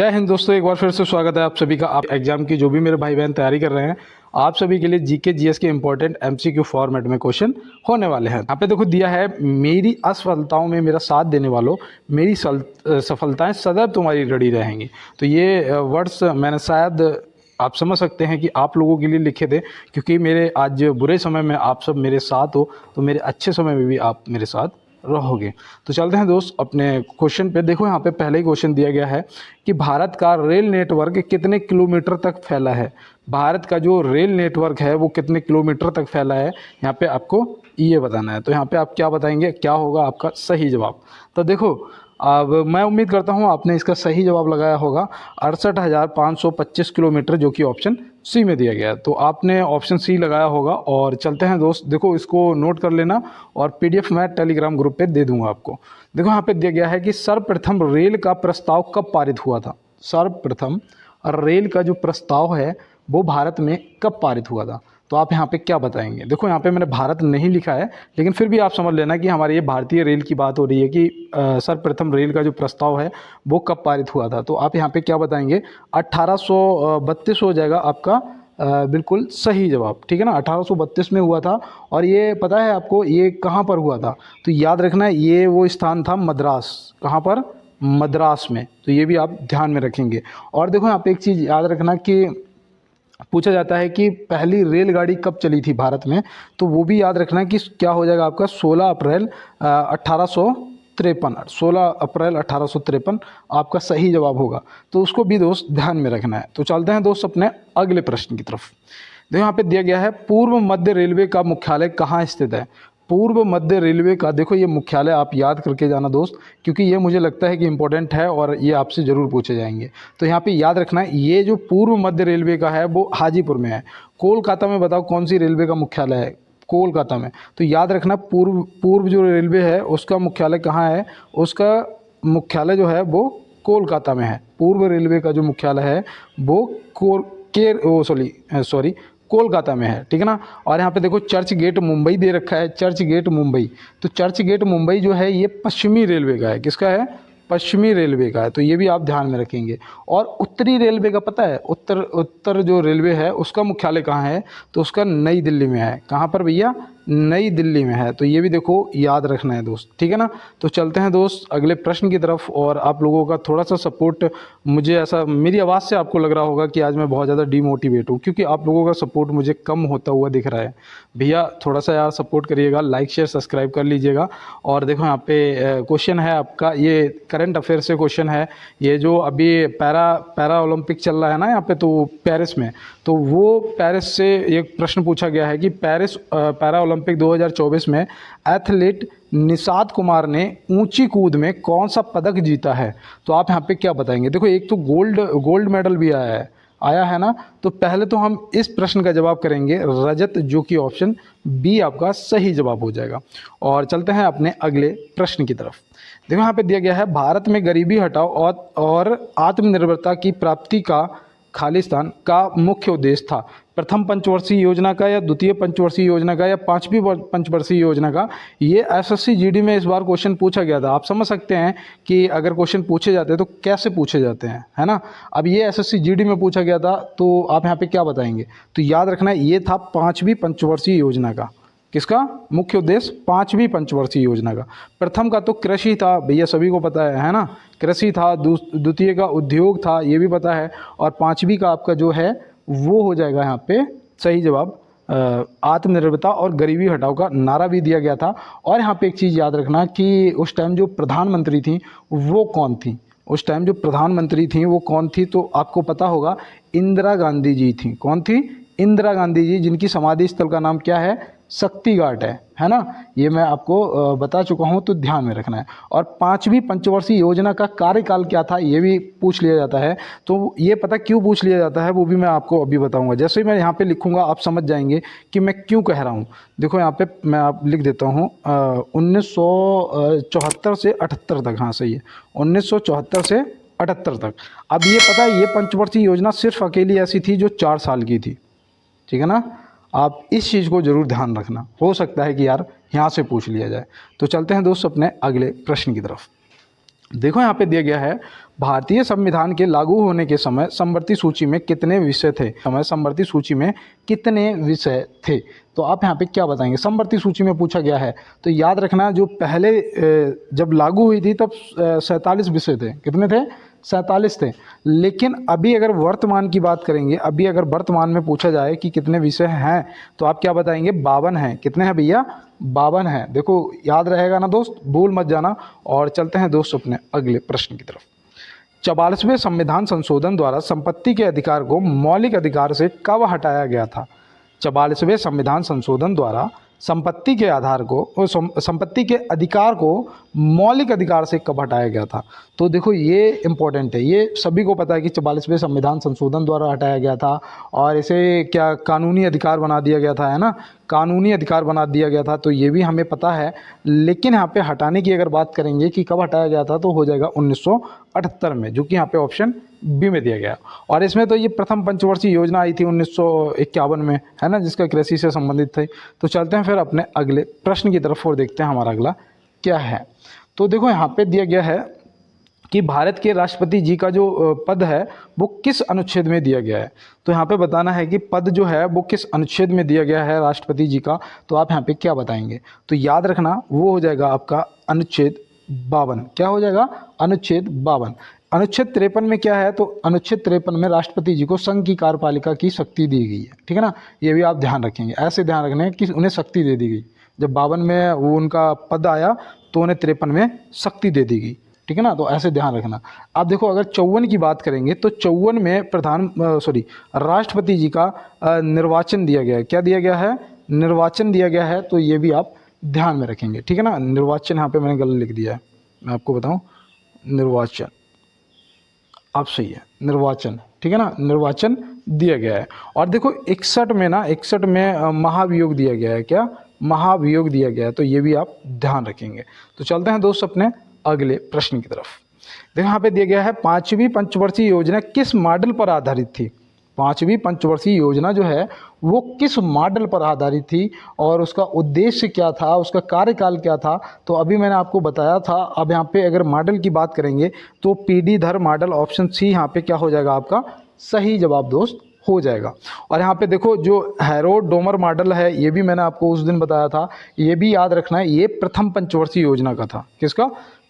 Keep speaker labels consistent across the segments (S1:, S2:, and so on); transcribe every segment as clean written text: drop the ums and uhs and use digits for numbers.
S1: जय हिंद दोस्तों, एक बार फिर से स्वागत है आप सभी का। आप एग्जाम की जो भी मेरे भाई बहन तैयारी कर रहे हैं, आप सभी के लिए जीके जीएस के इंपॉर्टेंट एमसीक्यू फॉर्मेट में क्वेश्चन होने वाले हैं। यहाँ पे देखो दिया है, मेरी असफलताओं में मेरा साथ देने वालों, मेरी सफलताएं सदैव तुम्हारी रड़ी रहेंगी। तो ये वर्ड्स मैंने शायद आप समझ सकते हैं कि आप लोगों के लिए लिखे थे, क्योंकि मेरे आज बुरे समय में आप सब मेरे साथ हो, तो मेरे अच्छे समय में भी आप मेरे साथ रहोगे। तो चलते हैं दोस्त अपने क्वेश्चन पे। देखो यहाँ पे पहले ही क्वेश्चन दिया गया है कि भारत का रेल नेटवर्क कितने किलोमीटर तक फैला है। भारत का जो रेल नेटवर्क है वो कितने किलोमीटर तक फैला है, यहाँ पे आपको ये बताना है। तो यहाँ पे आप क्या बताएंगे, क्या होगा आपका सही जवाब। तो देखो, अब मैं उम्मीद करता हूँ आपने इसका सही जवाब लगाया होगा 68,525 किलोमीटर, जो कि ऑप्शन सी में दिया गया है। तो आपने ऑप्शन सी लगाया होगा। और चलते हैं दोस्त, देखो इसको नोट कर लेना और पीडीएफ मैं टेलीग्राम ग्रुप पे दे दूंगा आपको। देखो यहाँ पे दिया गया है कि सर्वप्रथम रेल का प्रस्ताव कब पारित हुआ था। सर्वप्रथम रेल का जो प्रस्ताव है वो भारत में कब पारित हुआ था। तो आप यहाँ पे क्या बताएंगे। देखो यहाँ पे मैंने भारत नहीं लिखा है, लेकिन फिर भी आप समझ लेना कि हमारे ये भारतीय रेल की बात हो रही है कि सर्वप्रथम रेल का जो प्रस्ताव है वो कब पारित हुआ था। तो आप यहाँ पे क्या बताएंगे, 1832 हो जाएगा आपका बिल्कुल सही जवाब। ठीक है ना, 1832 में हुआ था। और ये पता है आपको ये कहाँ पर हुआ था, तो याद रखना है ये वो स्थान था मद्रास। कहाँ पर, मद्रास में। तो ये भी आप ध्यान में रखेंगे। और देखो यहाँ पे एक चीज़ याद रखना कि पूछा जाता है कि पहली रेलगाड़ी कब चली थी भारत में, तो वो भी याद रखना कि क्या हो जाएगा आपका 16 अप्रैल 1853। 16 अप्रैल 1853 आपका सही जवाब होगा। तो उसको भी दोस्त ध्यान में रखना है। तो चलते हैं दोस्त अपने अगले प्रश्न की तरफ। देखो यहाँ पे दिया गया है, पूर्व मध्य रेलवे का मुख्यालय कहाँ स्थित है। पूर्व मध्य रेलवे का, देखो ये मुख्यालय आप याद करके जाना दोस्त, क्योंकि ये मुझे लगता है कि इंपॉर्टेंट है और ये आपसे ज़रूर पूछे जाएंगे। तो यहाँ पे याद रखना है, ये जो पूर्व मध्य रेलवे का है वो हाजीपुर में है। कोलकाता में बताओ कौन सी रेलवे का मुख्यालय है, कोलकाता में। तो याद रखना पूर्व जो रेलवे है उसका मुख्यालय कहाँ है, उसका मुख्यालय जो है वो कोलकाता में है। पूर्व रेलवे का जो मुख्यालय है वो कोलकाता में है। ठीक है ना। और यहाँ पे देखो चर्च गेट मुंबई दे रखा है, चर्च गेट मुंबई। तो चर्च गेट मुंबई जो है ये पश्चिमी रेलवे का है। किसका है, पश्चिमी रेलवे का है। तो ये भी आप ध्यान में रखेंगे। और उत्तरी रेलवे का पता है, उत्तर जो रेलवे है उसका मुख्यालय कहाँ है, तो उसका नई दिल्ली में है। कहाँ पर भैया, नई दिल्ली में है। तो ये भी देखो याद रखना है दोस्त। ठीक है ना। तो चलते हैं दोस्त अगले प्रश्न की तरफ। और आप लोगों का थोड़ा सा सपोर्ट, मुझे ऐसा मेरी आवाज़ से आपको लग रहा होगा कि आज मैं बहुत ज़्यादा डिमोटिवेट हूँ, क्योंकि आप लोगों का सपोर्ट मुझे कम होता हुआ दिख रहा है। भैया थोड़ा सा यार सपोर्ट करिएगा, लाइक शेयर सब्सक्राइब कर लीजिएगा। और देखो यहाँ पे क्वेश्चन है आपका, ये करंट अफेयर से क्वेश्चन है। ये जो अभी पैरा ओलंपिक चल रहा है ना यहाँ पे, तो पेरिस में, तो वो पेरिस से एक प्रश्न पूछा गया है कि पेरिस पैरा ओलंपिक 2024 में एथलीट निषाद कुमार ने ऊंची कूद में कौन सा पदक जीता है। तो आप यहाँ पे क्या बताएंगे। देखो एक तो गोल्ड मेडल भी आया है ना। तो पहले तो हम इस प्रश्न का जवाब करेंगे रजत, जो कि ऑप्शन बी आपका सही जवाब हो जाएगा। और चलते हैं अपने अगले प्रश्न की तरफ। देखो यहाँ पे दिया गया है, भारत में गरीबी हटाओ और आत्मनिर्भरता की प्राप्ति का खालिस्तान का मुख्य उद्देश्य था। प्रथम पंचवर्षीय योजना का, या द्वितीय पंचवर्षीय योजना का, या पांचवी पंचवर्षीय योजना का। ये एसएससी जीडी में इस बार क्वेश्चन पूछा गया था। आप समझ सकते हैं कि अगर क्वेश्चन पूछे जाते हैं तो कैसे पूछे जाते हैं, है ना। अब ये एसएससी जीडी में पूछा गया था, तो आप यहाँ पे क्या बताएंगे। तो याद रखना ये था पांचवी पंचवर्षीय योजना का। किसका मुख्य उद्देश्य, पांचवी पंचवर्षीय योजना का। प्रथम का तो कृषि था, भैया सभी को पता है ना, कृषि था। द्वितीय का उद्योग था, ये भी पता है। और पांचवी का आपका जो है वो हो जाएगा यहाँ पे सही जवाब आत्मनिर्भरता और गरीबी हटाओ का नारा भी दिया गया था। और यहाँ पे एक चीज़ याद रखना कि उस टाइम जो प्रधानमंत्री थी वो कौन थी, उस टाइम जो प्रधानमंत्री थी वो कौन थी, तो आपको पता होगा इंदिरा गांधी जी थी। कौन थी, इंदिरा गांधी जी, जिनकी समाधि स्थल का नाम क्या है, शक्ति घाट है ना। ये मैं आपको बता चुका हूँ, तो ध्यान में रखना है। और पांचवी पंचवर्षीय योजना का कार्यकाल क्या था, ये भी पूछ लिया जाता है। तो ये पता क्यों पूछ लिया जाता है वो भी मैं आपको अभी बताऊंगा। जैसे ही मैं यहाँ पे लिखूंगा आप समझ जाएंगे कि मैं क्यों कह रहा हूँ। देखो यहाँ पे मैं आप लिख देता हूँ 1974 से 78 तक। हाँ सही है, 1974 से 78 तक। अब ये पता है, ये पंचवर्षीय योजना सिर्फ अकेली ऐसी थी जो 4 साल की थी। ठीक है ना। आप इस चीज़ को ज़रूर ध्यान रखना, हो सकता है कि यार यहाँ से पूछ लिया जाए। तो चलते हैं दोस्त अपने अगले प्रश्न की तरफ। देखो यहाँ पे दिया गया है, भारतीय संविधान के लागू होने के समय समवर्ती सूची में कितने विषय थे। समवर्ती सूची में कितने विषय थे, तो आप यहाँ पे क्या बताएंगे। समवर्ती सूची में पूछा गया है, तो याद रखना जो पहले जब लागू हुई थी तब 47 विषय थे। कितने थे? 47 थे। लेकिन अभी अगर वर्तमान की बात करेंगे, अभी अगर वर्तमान में पूछा जाए कि कितने विषय हैं, तो आप क्या बताएंगे? 52 हैं। कितने हैं भैया? 52 हैं। देखो याद रहेगा ना दोस्त, भूल मत जाना। और चलते हैं दोस्त अपने अगले प्रश्न की तरफ। 44वें संविधान संशोधन द्वारा संपत्ति के अधिकार को मौलिक अधिकार से कब हटाया गया था? 44वें संविधान संशोधन द्वारा संपत्ति के आधार को संपत्ति के अधिकार को मौलिक अधिकार से कब हटाया गया था? तो देखो ये इंपॉर्टेंट है, ये सभी को पता है कि 44वें संविधान संशोधन द्वारा हटाया गया था और इसे क्या कानूनी अधिकार बना दिया गया था, है ना, कानूनी अधिकार बना दिया गया था, तो ये भी हमें पता है। लेकिन यहाँ पे हटाने की अगर बात करेंगे कि कब हटाया गया था, तो हो जाएगा 1978 में, जो कि यहाँ पे ऑप्शन बी में दिया गया। और इसमें तो ये प्रथम पंचवर्षीय योजना आई थी 1951 में, है ना, जिसका कृषि से संबंधित थी। तो चलते हैं फिर अपने अगले प्रश्न की तरफ और देखते हैं हमारा अगला क्या है। तो देखो यहाँ पे दिया गया है कि भारत के राष्ट्रपति जी का जो पद है वो किस अनुच्छेद में दिया गया है। तो यहाँ पे बताना है कि पद जो है वो किस अनुच्छेद में दिया गया है राष्ट्रपति जी का, तो आप यहाँ पे क्या बताएंगे। तो याद रखना वो हो जाएगा आपका अनुच्छेद 52। क्या हो जाएगा? अनुच्छेद 52। अनुच्छेद 53 में क्या है? तो अनुच्छेद 53 में राष्ट्रपति जी को संघ की कार्यपालिका की शक्ति दी गई है, ठीक है ना, ये भी आप ध्यान रखेंगे। ऐसे ध्यान रखना है कि उन्हें शक्ति दे दी गई। जब 52 में वो उनका पद आया तो उन्हें 53 में शक्ति दे दी गई, ठीक है ना, तो ऐसे ध्यान रखना। आप देखो अगर 54 की बात करेंगे तो 54 में राष्ट्रपति जी का निर्वाचन दिया गया है। क्या दिया गया है? निर्वाचन दिया गया है, तो ये भी आप ध्यान में रखेंगे, ठीक है ना। निर्वाचन यहाँ पे मैंने गलत लिख दिया है, मैं आपको बताऊं, निर्वाचन आप सही है, निर्वाचन, ठीक है ना, निर्वाचन दिया गया है। और देखो 61 में ना, 61 में महाभियोग दिया गया है। क्या? महाभियोग दिया गया है, तो ये भी आप ध्यान रखेंगे। तो चलते हैं दोस्त अपने अगले प्रश्न की तरफ। देखो यहाँ पे दिया गया है, 5वीं पंचवर्षीय योजना किस मॉडल पर आधारित थी? 5वीं पंचवर्षीय योजना जो है वो किस मॉडल पर आधारित थी और उसका उद्देश्य क्या था, उसका कार्यकाल क्या था? तो अभी मैंने आपको बताया था। अब यहाँ पे अगर मॉडल की बात करेंगे तो पीडी धर मॉडल, ऑप्शन सी यहाँ पे क्या हो जाएगा आपका सही जवाब दोस्त हो जाएगा। और यहाँ पे देखो जो हैरोल्ड डोमर मॉडल है, ये भी मैंने आपको उस दिन बताया था, ये भी याद रखना है, ये प्रथम पंचवर्षीय योजना का था। किसका?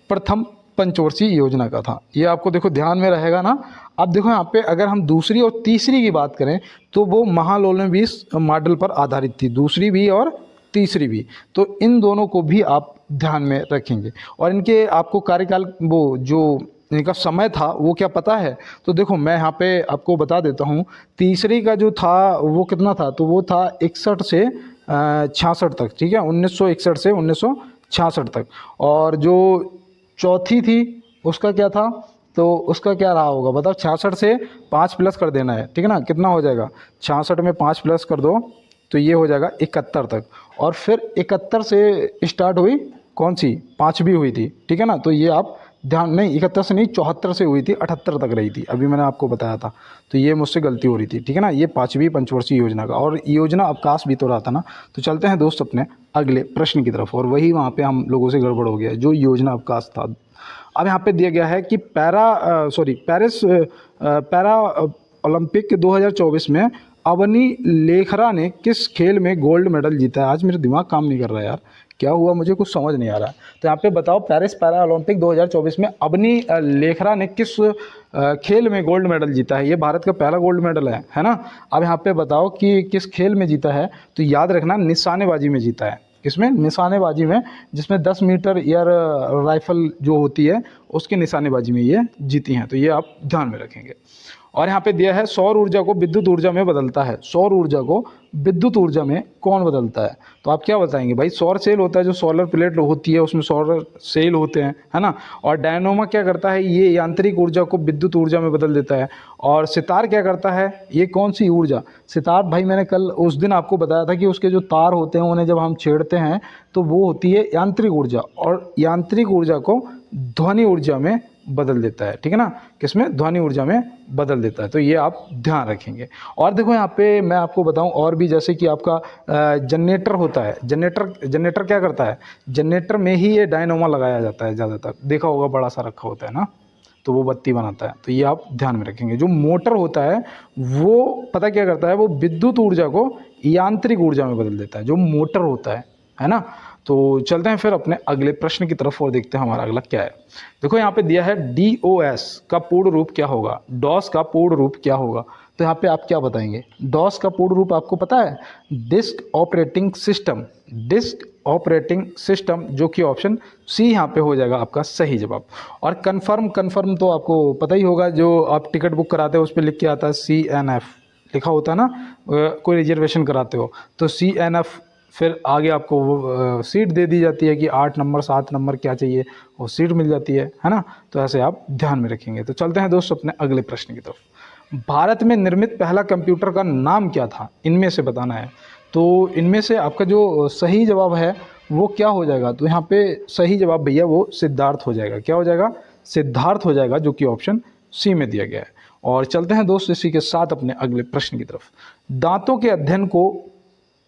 S1: प्रथम पंचवर्षीय योजना का था। ये आपको देखो ध्यान में रहेगा ना। अब देखो यहाँ पे अगर हम दूसरी और तीसरी की बात करें तो वो महालोनोविस मॉडल पर आधारित थी, दूसरी भी और तीसरी भी। तो इन दोनों को भी आप ध्यान में रखेंगे। और इनके आपको कार्यकाल वो जो इनका समय था वो क्या पता है? तो देखो मैं यहाँ पे आपको बता देता हूँ। तीसरी का जो था वो कितना था? तो वो था 61 से 66 तक, ठीक है, 1961 से 1966 तक। और जो चौथी थी उसका क्या था? तो उसका क्या रहा होगा बताओ? 66 से 5 प्लस कर देना है, ठीक है ना, कितना हो जाएगा? 66 में 5 प्लस कर दो तो ये हो जाएगा 71 तक। और फिर 71 से स्टार्ट हुई कौन सी? 5वीं हुई थी, ठीक है ना। तो ये आप ध्यान, नहीं 71 से नहीं 74 से हुई थी, 78 तक रही थी, अभी मैंने आपको बताया था। तो ये मुझसे गलती हो रही थी, ठीक है ना। ये 5वीं पंचवर्षीय योजना का, और योजना अवकाश भी तो रहा था ना। तो चलते हैं दोस्त अपने अगले प्रश्न की तरफ, और वही वहाँ पे हम लोगों से गड़बड़ हो गया जो योजना अवकाश था। अब यहाँ पे दिया गया है कि पेरिस पैरा ओलंपिक 2024 में अवनी लेखरा ने किस खेल में गोल्ड मेडल जीता है? आज मेरा दिमाग काम नहीं कर रहा है यार, क्या हुआ मुझे कुछ समझ नहीं आ रहा है। तो यहाँ पे बताओ, पेरिस पैरा ओलंपिक 2024 में अवनी लेखरा ने किस खेल में गोल्ड मेडल जीता है? ये भारत का पहला गोल्ड मेडल है ना। अब यहाँ पे बताओ कि किस खेल में जीता है? तो याद रखना निशानेबाजी में जीता है। किसमें? निशानेबाजी में, जिसमें 10 मीटर एयर राइफल जो होती है उसकी निशानेबाजी में ये जीती हैं। तो ये आप ध्यान में रखेंगे। और यहाँ पे दिया है सौर ऊर्जा को विद्युत ऊर्जा में बदलता है। सौर ऊर्जा को विद्युत ऊर्जा में कौन बदलता है? तो आप क्या बताएंगे भाई? सौर सेल होता है, जो सोलर प्लेट होती है उसमें सौर सेल होते हैं, है ना। और डायनोमा क्या करता है? ये यांत्रिक ऊर्जा को विद्युत ऊर्जा में बदल देता है। और सितार क्या करता है? ये कौन सी ऊर्जा? सितार भाई मैंने कल उस दिन आपको बताया था कि उसके जो तार होते हैं उन्हें जब हम छेड़ते हैं तो वो होती है यांत्रिक ऊर्जा, और यांत्रिक ऊर्जा को ध्वनि ऊर्जा में बदल देता है, ठीक है ना, किसमें, ध्वनि ऊर्जा में बदल देता है। तो ये आप ध्यान रखेंगे। और देखो यहाँ पे मैं आपको बताऊं और भी, जैसे कि आपका जनरेटर होता है, जनरेटर क्या करता है, जनरेटर में ही ये डायनोमा लगाया जाता है ज़्यादातर, देखा होगा बड़ा सा रखा होता है ना, तो वो बत्ती बनाता है। तो ये आप ध्यान में रखेंगे। जो मोटर होता है वो पता क्या करता है, वो विद्युत ऊर्जा को यांत्रिक ऊर्जा में बदल देता है, जो मोटर होता है ना। तो चलते हैं फिर अपने अगले प्रश्न की तरफ और देखते हैं हमारा अगला क्या है। देखो यहाँ पे दिया है DOS का पूर्ण रूप क्या होगा, डॉस का पूर्ण रूप क्या होगा। तो यहाँ पे आप क्या बताएंगे, डॉस का पूर्ण रूप आपको पता है, disk operating system, disk operating system, जो कि ऑप्शन सी यहाँ पे हो जाएगा आपका सही जवाब। और कन्फर्म तो आपको पता ही होगा, जो आप टिकट बुक कराते हो उस पर लिख के आता है CNF लिखा होता है ना, कोई रिजर्वेशन कराते हो तो CNF, फिर आगे आपको वो सीट दे दी जाती है कि 8 नंबर 7 नंबर क्या चाहिए, वो सीट मिल जाती है ना। तो ऐसे आप ध्यान में रखेंगे। तो चलते हैं दोस्तों अपने अगले प्रश्न की तरफ। भारत में निर्मित पहला कंप्यूटर का नाम क्या था, इनमें से बताना है। तो इनमें से आपका जो सही जवाब है वो क्या हो जाएगा, तो यहाँ पे सही जवाब भैया वो सिद्धार्थ हो जाएगा। क्या हो जाएगा, सिद्धार्थ हो जाएगा, जो कि ऑप्शन सी में दिया गया है। और चलते हैं दोस्त इसी के साथ अपने अगले प्रश्न की तरफ। दांतों के अध्ययन को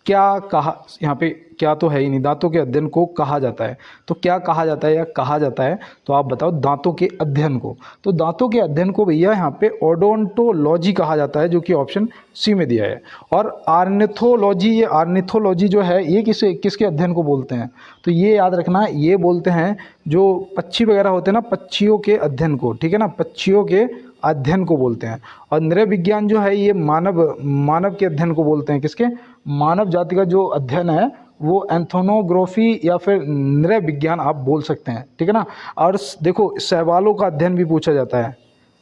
S1: क्या कहा, यहाँ पे क्या तो है ही नहीं, दांतों के अध्ययन को कहा जाता है। तो क्या कहा जाता है या कहा जाता है, तो आप बताओ दांतों के अध्ययन को। तो दांतों के अध्ययन को भैया यहाँ पे ओडोंटोलॉजी कहा जाता है, जो कि ऑप्शन सी में दिया है। और आर्निथोलॉजी, ये आर्निथोलॉजी जो है ये किसके अध्ययन को बोलते हैं, तो ये याद रखना, ये बोलते हैं जो पक्षी वगैरह होते हैं ना, पक्षियों के अध्ययन को, ठीक है ना, पक्षियों के अध्ययन को बोलते हैं। और नृविज्ञान जो है ये मानव के अध्ययन को बोलते हैं, किसके, मानव जाति का जो अध्ययन है वो एंथोनोग्राफी या फिर नृविज्ञान आप बोल सकते हैं, ठीक है ना। और देखो शैवालों का अध्ययन भी पूछा जाता है,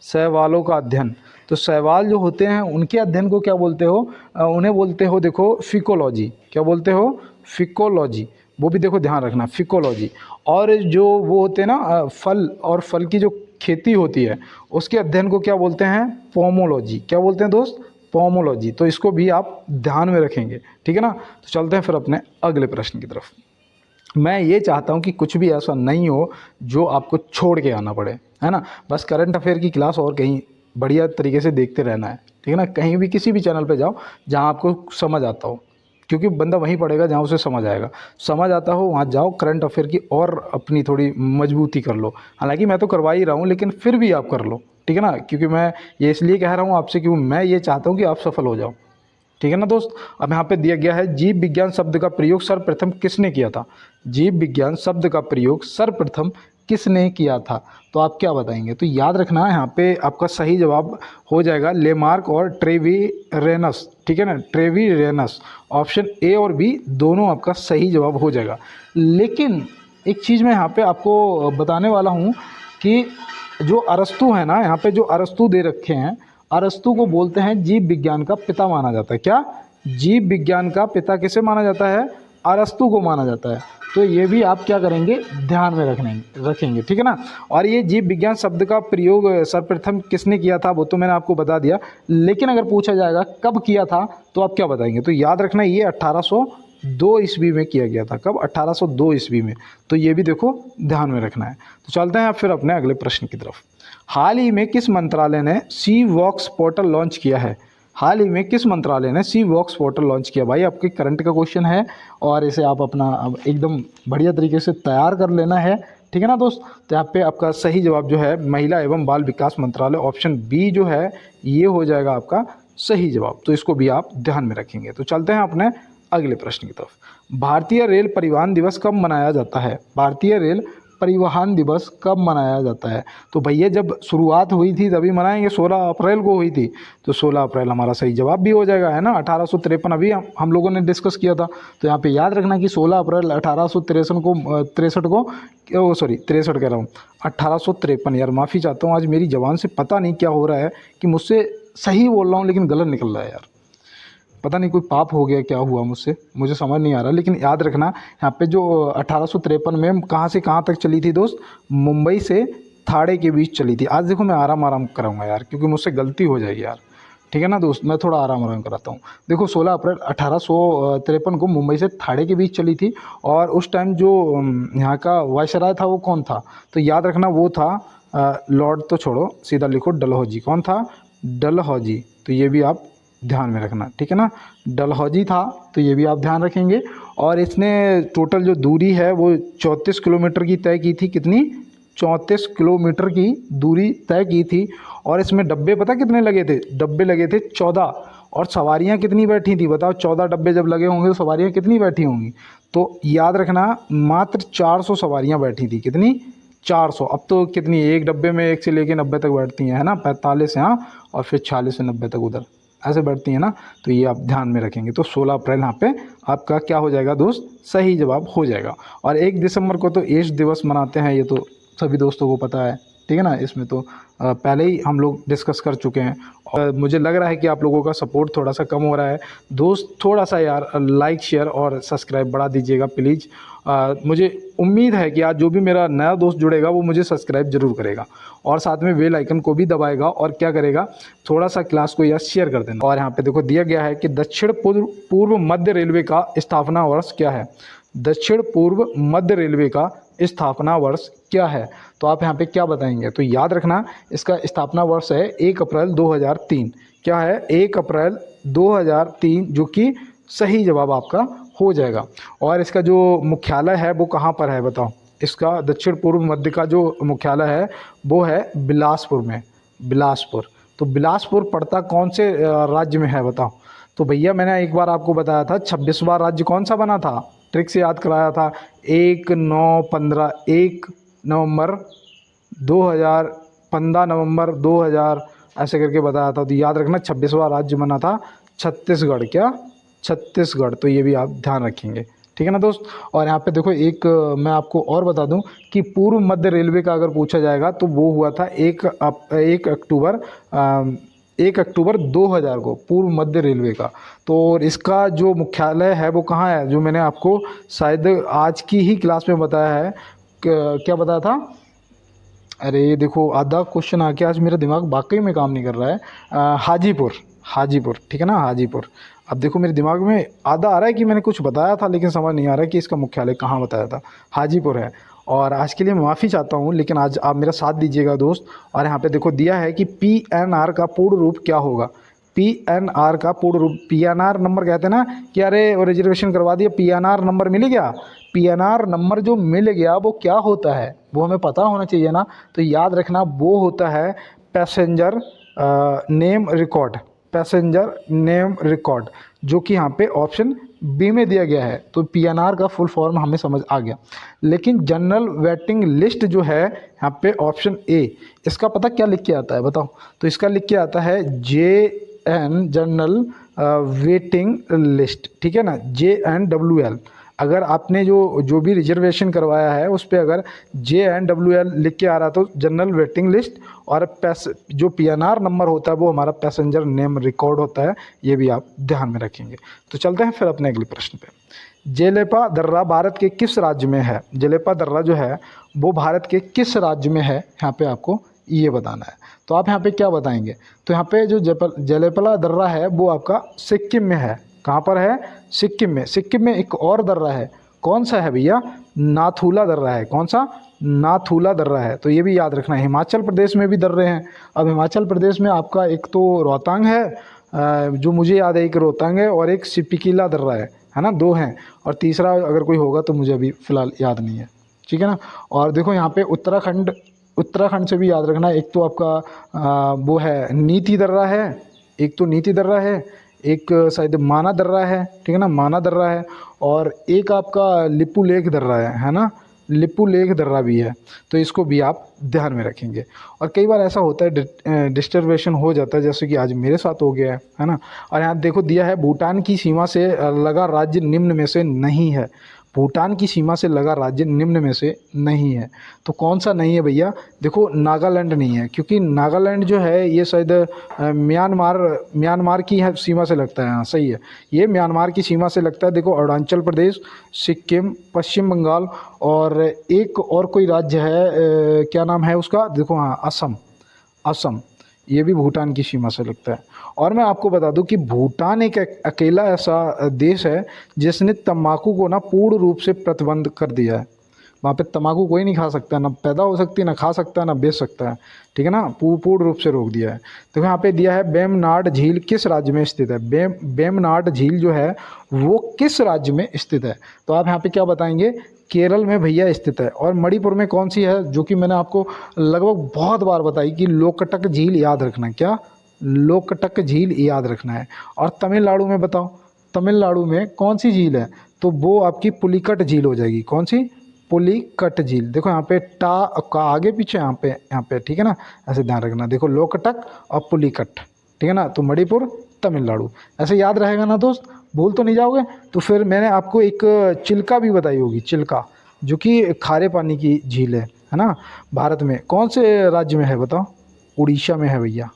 S1: शैवालों का अध्ययन, तो शैवाल जो होते हैं उनके अध्ययन को क्या बोलते हो, उन्हें बोलते हो देखो फिकोलॉजी। क्या बोलते हो, फिकोलॉजी, वो भी देखो ध्यान रखना, फिकोलॉजी। और जो वो होते हैं ना फल, और फल की जो खेती होती है उसके अध्ययन को क्या बोलते हैं, पोमोलॉजी। क्या बोलते हैं दोस्त, पोमोलॉजी। तो इसको भी आप ध्यान में रखेंगे, ठीक है ना। तो चलते हैं फिर अपने अगले प्रश्न की तरफ। मैं ये चाहता हूँ कि कुछ भी ऐसा नहीं हो जो आपको छोड़ के आना पड़े, है ना। बस करंट अफेयर की क्लास और कहीं बढ़िया तरीके से देखते रहना है, ठीक है ना। कहीं भी किसी भी चैनल पे जाओ जहाँ आपको समझ आता हो, क्योंकि बंदा वहीं पढ़ेगा जहाँ उसे समझ आएगा, समझ आता हो वहाँ जाओ, करंट अफेयर की और अपनी थोड़ी मजबूती कर लो। हालांकि मैं तो करवा ही रहा हूँ, लेकिन फिर भी आप कर लो, ठीक है ना। क्योंकि मैं ये इसलिए कह रहा हूँ आपसे, क्योंकि मैं ये चाहता हूँ कि आप सफल हो जाओ, ठीक है ना दोस्त। अब यहाँ पे दिया गया है जीव विज्ञान शब्द का प्रयोग सर्वप्रथम किसने किया था, जीव विज्ञान शब्द का प्रयोग सर्वप्रथम किसने किया था। तो आप क्या बताएंगे, तो याद रखना यहाँ पे आपका सही जवाब हो जाएगा लेमार्क और ट्रेवीरेनस, ठीक है ना, ट्रेवीरेनस। ऑप्शन ए और बी दोनों आपका सही जवाब हो जाएगा। लेकिन एक चीज़ मैं यहाँ पे आपको बताने वाला हूँ कि जो अरस्तु है ना, यहाँ पे जो अरस्तु दे रखे हैं, अरस्तु को बोलते हैं जीव विज्ञान का पिता माना जाता है। क्या, जीव विज्ञान का पिता किसे माना जाता है, अरस्तु को माना जाता है। तो ये भी आप क्या करेंगे, ध्यान में रखेंगे, ठीक है ना। और ये जीव विज्ञान शब्द का प्रयोग सर्वप्रथम किसने किया था वो तो मैंने आपको बता दिया, लेकिन अगर पूछा जाएगा कब किया था तो आप क्या बताएंगे। तो याद रखना ये 1802 ईस्वी में किया गया था। कब, 1802 ईस्वी में। तो ये भी देखो ध्यान में रखना है। तो चलते हैं फिर अपने अगले प्रश्न की तरफ। हाल ही में किस मंत्रालय ने सी वॉक्स पोर्टल लॉन्च किया है, हाल ही में किस मंत्रालय ने सी वॉक्स पोर्टल लॉन्च किया। भाई आपके करंट का क्वेश्चन है और इसे आप अपना एकदम बढ़िया तरीके से तैयार कर लेना है, ठीक है ना दोस्त। तो यहाँ पे आपका सही जवाब जो है महिला एवं बाल विकास मंत्रालय, ऑप्शन बी जो है ये हो जाएगा आपका सही जवाब। तो इसको भी आप ध्यान में रखेंगे। तो चलते हैं अपने अगले प्रश्न की तरफ। भारतीय रेल परिवहन दिवस कब मनाया जाता है, भारतीय रेल परिवहन दिवस कब मनाया जाता है। तो भैया जब शुरुआत हुई थी तभी मनाएंगे, 16 अप्रैल को हुई थी। तो 16 अप्रैल हमारा सही जवाब भी हो जाएगा, है ना। 1853 अभी हम लोगों ने डिस्कस किया था। तो यहाँ पे याद रखना कि 16 अप्रैल 1863 को 63 कह रहा हूँ, 1853 यार, माफ़ी चाहता हूँ। आज मेरी ज़बान से पता नहीं क्या हो रहा है कि मुझसे सही बोल रहा हूँ लेकिन गलत निकल रहा है यार, पता नहीं कोई पाप हो गया, क्या हुआ मुझसे, मुझे समझ नहीं आ रहा। लेकिन याद रखना यहाँ पे जो 1853 में कहाँ से कहाँ तक चली थी दोस्त, मुंबई से थाड़े के बीच चली थी। आज देखो मैं आराम कराऊंगा यार, क्योंकि मुझसे गलती हो जाएगी यार, ठीक है ना दोस्त। मैं थोड़ा आराम कराता हूँ। देखो 16 अप्रैल 1853 को मुंबई से थाड़े के बीच चली थी, और उस टाइम जो यहाँ का वायसराय था वो कौन था, तो याद रखना वो था लॉर्ड, तो छोड़ो सीधा लिखो डलहौजी। कौन था? डलहौजी। तो ये भी आप ध्यान में रखना, ठीक है ना, डलहौजी था, तो ये भी आप ध्यान रखेंगे। और इसने टोटल जो दूरी है वो 34 किलोमीटर की तय की थी। कितनी? 34 किलोमीटर की दूरी तय की थी। और इसमें डब्बे पता कितने लगे थे? डब्बे लगे थे 14। और सवारियां कितनी बैठी थी बताओ? 14 डब्बे जब लगे होंगे तो सवारियां कितनी बैठी होंगी? तो याद रखना मात्र 400 सवारियां बैठी थी। कितनी? 400। अब तो कितनी, एक डब्बे में 1 से लेकर 90 तक बैठती हैं, है ना, 45 यहाँ और फिर 46 से 90 तक उधर ऐसे बैठती है ना। तो ये आप ध्यान में रखेंगे। तो 16 अप्रैल यहाँ पे आपका क्या हो जाएगा दोस्त? सही जवाब हो जाएगा। और 1 दिसंबर को तो एड्स दिवस मनाते हैं, ये तो सभी दोस्तों को पता है, ठीक है ना। इसमें तो पहले ही हम लोग डिस्कस कर चुके हैं। और मुझे लग रहा है कि आप लोगों का सपोर्ट थोड़ा सा कम हो रहा है दोस्त। थोड़ा सा यार लाइक शेयर और सब्सक्राइब बढ़ा दीजिएगा प्लीज़। मुझे उम्मीद है कि आज जो भी मेरा नया दोस्त जुड़ेगा वो मुझे सब्सक्राइब जरूर करेगा, और साथ में बेल आइकन को भी दबाएगा, और क्या करेगा, थोड़ा सा क्लास को यार शेयर कर देना। और यहाँ पे देखो दिया गया है कि दक्षिण पूर्व मध्य रेलवे का स्थापना वर्ष क्या है? दक्षिण पूर्व मध्य रेलवे का स्थापना वर्ष क्या है? तो आप यहाँ पे क्या बताएंगे? तो याद रखना इसका स्थापना वर्ष है 1 अप्रैल 2003। क्या है? 1 अप्रैल 2003, जो कि सही जवाब आपका हो जाएगा। और इसका जो मुख्यालय है वो कहाँ पर है बताओ? इसका दक्षिण पूर्व मध्य का जो मुख्यालय है वो है बिलासपुर में। बिलासपुर। तो बिलासपुर पड़ता कौन से राज्य में है बताओ? तो भैया मैंने एक बार आपको बताया था 26वां राज्य कौन सा बना था, ट्रिक से याद कराया था। 1 नवंबर 2015 नवंबर 2000 ऐसे करके बताया था। तो याद रखना 26वां राज्य बना था छत्तीसगढ़। क्या? छत्तीसगढ़। तो ये भी आप ध्यान रखेंगे, ठीक है ना दोस्त। और यहाँ पे देखो एक मैं आपको और बता दूं कि पूर्व मध्य रेलवे का अगर पूछा जाएगा तो वो हुआ था 1 अक्टूबर 2000 को, पूर्व मध्य रेलवे का। तो इसका जो मुख्यालय है वो कहाँ है, जो मैंने आपको शायद आज की ही क्लास में बताया है। क्या बताया था? अरे देखो आधा क्वेश्चन आके आज मेरा दिमाग वाकई में काम नहीं कर रहा है। हाजीपुर। हाजीपुर, ठीक है ना, हाजीपुर। अब देखो मेरे दिमाग में आधा आ रहा है कि मैंने कुछ बताया था, लेकिन समझ नहीं आ रहा है कि इसका मुख्यालय कहाँ बताया था। हाजीपुर है। और आज के लिए मैं माफ़ी चाहता हूँ, लेकिन आज आप मेरा साथ दीजिएगा दोस्त। और यहाँ पे देखो दिया है कि PNR का पूर्ण रूप क्या होगा? PNR का पूर्ण रूप, PNR नंबर कहते हैं ना कि अरे वो रिजर्वेशन करवा दिया, PNR नंबर मिल गया। PNR नंबर जो मिल गया वो क्या होता है, वो हमें पता होना चाहिए ना। तो याद रखना वो होता है passenger name record. Passenger name record, जो कि यहाँ पे ऑप्शन बी में दिया गया है। तो PNR का फुल फॉर्म हमें समझ आ गया। लेकिन जनरल वेटिंग लिस्ट जो है यहाँ पे ऑप्शन ए, इसका पता क्या लिख के आता है बताओ? तो इसका लिख के आता है JN जनरल वेटिंग लिस्ट, ठीक है ना, JNWL। अगर आपने जो भी रिजर्वेशन करवाया है उस पर अगर JNWL लिख के आ रहा तो जनरल वेटिंग लिस्ट, और जो PNR नंबर होता है वो हमारा पैसेंजर नेम रिकॉर्ड होता है। ये भी आप ध्यान में रखेंगे। तो चलते हैं फिर अपने अगले प्रश्न पे। जेलेपा दर्रा भारत के किस राज्य में है? जेलेपा दर्रा जो है वो भारत के किस राज्य में है, यहाँ पे आपको ये बताना है। तो आप यहाँ पे क्या बताएंगे? तो यहाँ पे जो जेलेपा दर्रा है वो आपका सिक्किम में है। कहाँ पर है? सिक्किम में। सिक्किम में एक और दर्रा है, कौन सा है भैया? नाथुला दर्रा है। कौन सा? नाथुला दर्रा है। तो ये भी याद रखना है। हिमाचल प्रदेश में भी दर्रे हैं। अब हिमाचल प्रदेश में आपका एक तो रोहतांग है, जो मुझे याद है, एक रोहतांग है और एक सिपिकिला दर्रा है ना, 2 हैं। और तीसरा अगर कोई होगा तो मुझे अभी फ़िलहाल याद नहीं है, ठीक है ना। और देखो यहाँ पे उत्तराखंड से भी याद रखना है। एक तो आपका वो है नीति दर्रा है, एक तो नीति दर्रा है, एक शायद माना दर्रा है, ठीक है ना, माना दर्रा है, और एक आपका लिपू लेक दर्रा है ना, लिपू लेक दर्रा भी है। तो इसको भी आप ध्यान में रखेंगे। और कई बार ऐसा होता है डिस्टर्बेशन हो जाता है, जैसे कि आज मेरे साथ हो गया है ना। और यहाँ देखो दिया है भूटान की सीमा से लगा राज्य निम्न में से नहीं है। भूटान की सीमा से लगा राज्य निम्न में से नहीं है। तो कौन सा नहीं है भैया? देखो नागालैंड नहीं है, क्योंकि नागालैंड जो है ये शायद म्यांमार की सीमा से लगता है। हाँ सही है, ये म्यांमार की सीमा से लगता है। देखो अरुणाचल प्रदेश, सिक्किम, पश्चिम बंगाल, और एक और कोई राज्य है, क्या नाम है उसका, देखो हाँ असम। असम, ये भी भूटान की सीमा से लगता है। और मैं आपको बता दूं कि भूटान एक अकेला ऐसा देश है जिसने तंबाकू को ना पूर्ण रूप से प्रतिबंध कर दिया है। वहाँ पे तंबाकू कोई नहीं खा सकता, ना पैदा हो सकती है, ना खा सकता है, ना बेच सकता है, ठीक है ना, पूर्ण रूप से रोक दिया है। तो यहाँ पे दिया है वेम्बनाड झील किस राज्य में स्थित है। वेम्बनाड झील जो है वो किस राज्य में स्थित है। तो आप यहाँ पे क्या बताएंगे, केरल में भैया स्थित है। और मणिपुर में कौन सी है, जो कि मैंने आपको लगभग बहुत बार बताई कि लोकटक झील याद रखना, क्या लोकटक झील याद रखना है। और तमिलनाडु में बताओ, तमिलनाडु में कौन सी झील है, तो वो आपकी पुलिकट झील हो जाएगी। कौन सी, पुलिकट झील। देखो यहाँ पे टा का आगे पीछे यहाँ पे ठीक है ना, ऐसे ध्यान रखना। देखो लोकटक और पुलिकट, ठीक है ना। तो मणिपुर, तमिलनाडु, ऐसे याद रहेगा ना दोस्त, भूल तो नहीं जाओगे। तो फिर मैंने आपको एक चिल्का भी बताई होगी, चिल्का, जो कि खारे पानी की झील है ना। भारत में कौन से राज्य में है बताओ, उड़ीसा में है भैया।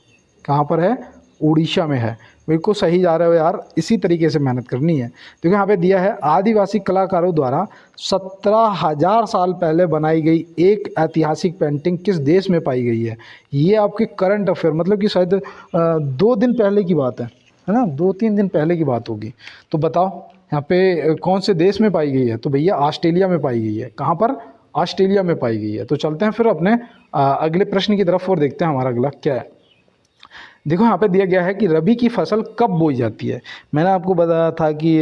S1: कहाँ पर है, उड़ीसा में है। बिल्कुल सही जा रहे हो यार, इसी तरीके से मेहनत करनी है। देखो यहाँ पे दिया है आदिवासी कलाकारों द्वारा 17,000 साल पहले बनाई गई एक ऐतिहासिक पेंटिंग किस देश में पाई गई है। ये आपके करंट अफेयर, मतलब कि शायद 2 दिन पहले की बात है ना, 2-3 दिन पहले की बात होगी। तो बताओ यहाँ पे कौन से देश में पाई गई है, तो भैया ऑस्ट्रेलिया में पाई गई है। कहाँ पर, ऑस्ट्रेलिया में पाई गई है। तो चलते हैं फिर अपने अगले प्रश्न की तरफ और देखते हैं हमारा अगला क्या है। देखो यहाँ पे दिया गया है कि रबी की फसल कब बोई जाती है। मैंने आपको बताया था कि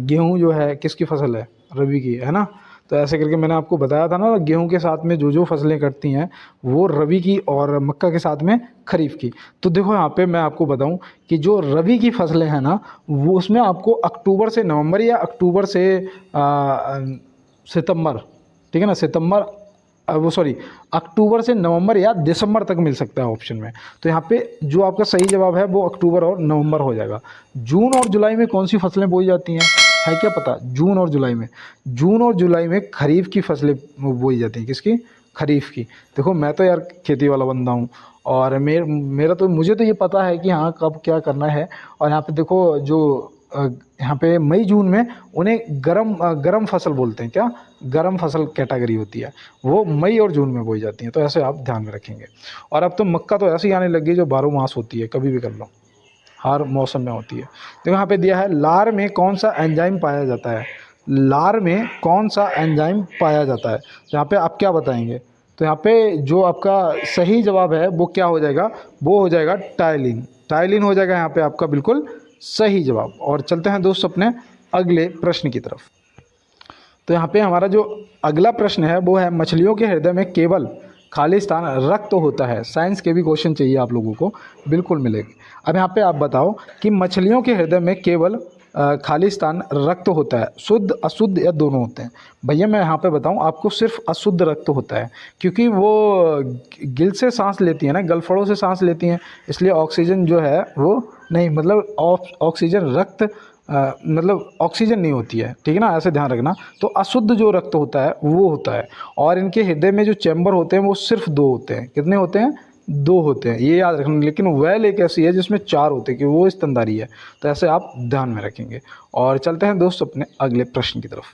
S1: गेहूँ जो है किसकी फसल है, रबी की, है ना। तो ऐसे करके मैंने आपको बताया था ना, गेहूं के साथ में जो जो फसलें कटती हैं वो रबी की, और मक्का के साथ में खरीफ की। तो देखो यहाँ पे मैं आपको बताऊं कि जो रबी की फसलें हैं ना, वो उसमें आपको अक्टूबर से नवंबर या अक्टूबर से सितंबर, ठीक है ना, सितंबर वो सॉरी अक्टूबर से नवंबर या दिसंबर तक मिल सकता है ऑप्शन में। तो यहाँ पे जो आपका सही जवाब है वो अक्टूबर और नवंबर हो जाएगा। जून और जुलाई में कौन सी फसलें बोई जाती हैं, है क्या पता। जून और जुलाई में, जून और जुलाई में खरीफ की फसलें बोई जाती हैं। किसकी, खरीफ की। देखो मैं तो यार खेती वाला बंदा हूँ, और मेरा तो मुझे तो ये पता है कि हाँ कब क्या करना है। और यहाँ पे देखो जो यहाँ पे मई जून में उन्हें गरम फसल बोलते हैं। क्या, गरम फसल कैटेगरी होती है, वो मई और जून में बोई जाती हैं। तो ऐसे आप ध्यान में रखेंगे। और अब तो मक्का तो ऐसे ही आने लग गई जो 12 मास होती है, कभी भी कर लो, हर मौसम में होती है। देखो यहाँ पे दिया है लार में कौन सा एंजाइम पाया जाता है। लार में कौन सा एंजाइम पाया जाता है, तो यहाँ पे आप क्या बताएंगे। तो यहाँ पे जो आपका सही जवाब है वो क्या हो जाएगा, वो हो जाएगा टाइलिन। टाइलिन हो जाएगा यहाँ पे आपका बिल्कुल सही जवाब। और चलते हैं दोस्त अपने अगले प्रश्न की तरफ। तो यहाँ पे हमारा जो अगला प्रश्न है वो है मछलियों के हृदय में केवल खाली स्थान रक्त होता है। साइंस के भी क्वेश्चन चाहिए आप लोगों को, बिल्कुल मिलेगी। अब यहाँ पे आप बताओ कि मछलियों के हृदय में केवल खाली स्थान रक्त होता है, शुद्ध अशुद्ध या दोनों होते हैं। भैया मैं यहाँ पे बताऊँ आपको, सिर्फ अशुद्ध रक्त होता है, क्योंकि वो गिल से सांस लेती है ना, गलफड़ों से सांस लेती हैं, इसलिए ऑक्सीजन जो है वो नहीं, मतलब ऑक्सीजन रक्त मतलब ऑक्सीजन नहीं होती है, ठीक है ना, ऐसे ध्यान रखना। तो अशुद्ध जो रक्त होता है वो होता है। और इनके हृदय में जो चैम्बर होते हैं वो सिर्फ 2 होते हैं। कितने होते हैं, 2 होते हैं, ये याद रखना। लेकिन वैल एक ऐसी है जिसमें 4 होते हैं, कि वो स्तनधारी है। तो ऐसे आप ध्यान में रखेंगे। और चलते हैं दोस्त अपने अगले प्रश्न की तरफ।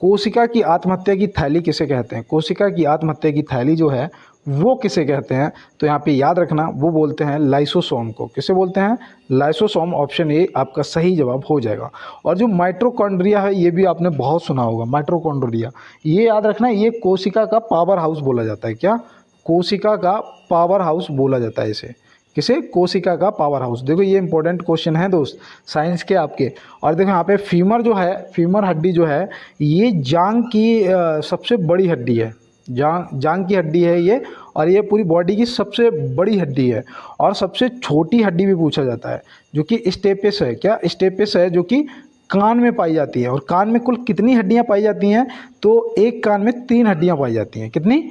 S1: कोशिका की आत्महत्या की थैली किसे कहते हैं। कोशिका की आत्महत्या की थैली जो है वो किसे कहते हैं, तो यहाँ पे याद रखना वो बोलते हैं लाइसोसोम को। किसे बोलते हैं, लाइसोसोम। ऑप्शन ए आपका सही जवाब हो जाएगा। और जो माइटोकॉन्ड्रिया है ये भी आपने बहुत सुना होगा, माइटोकॉन्ड्रिया, ये याद रखना, ये कोशिका का पावर हाउस बोला जाता है। क्या, कोशिका का पावर हाउस बोला जाता है इसे। किसे, कोशिका का पावर हाउस। देखो ये इंपॉर्टेंट क्वेश्चन है दोस्त साइंस के आपके। और देखो यहाँ पे फीमर जो है, फीमर हड्डी जो है, ये जांग की सबसे बड़ी हड्डी है। जांग की हड्डी है ये, और ये पूरी बॉडी की सबसे बड़ी हड्डी है। और सबसे छोटी हड्डी भी पूछा जाता है, जो कि स्टेपिस है। क्या, स्टेपिस है, जो कि कान में पाई जाती है। और कान में कुल कितनी हड्डियां पाई जाती हैं, तो एक कान में 3 हड्डियां पाई जाती हैं। कितनी,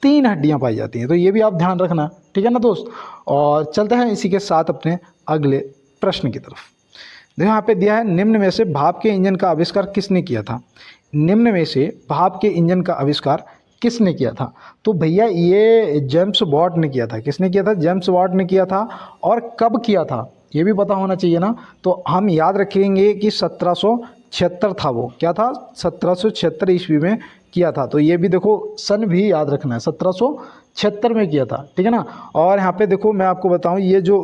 S1: 3 हड्डियां पाई जाती हैं। तो ये भी आप ध्यान रखना, ठीक है ना दोस्त। और चलते हैं इसी के साथ अपने अगले प्रश्न की तरफ। देखो यहाँ पे दिया है निम्न में से भाप के इंजन का आविष्कार किसने किया था। निम्न में से भाप के इंजन का आविष्कार किसने किया था, तो भैया ये जेम्स वाट ने किया था। किसने किया था, जेम्स वाट ने किया था। और कब किया था ये भी पता होना चाहिए ना। तो हम याद रखेंगे कि 1776 था वो। क्या था, 1776 ईस्वी में किया था। तो ये भी देखो सन भी याद रखना है, 76 में किया था, ठीक है ना। और यहाँ पे देखो मैं आपको बताऊं, ये जो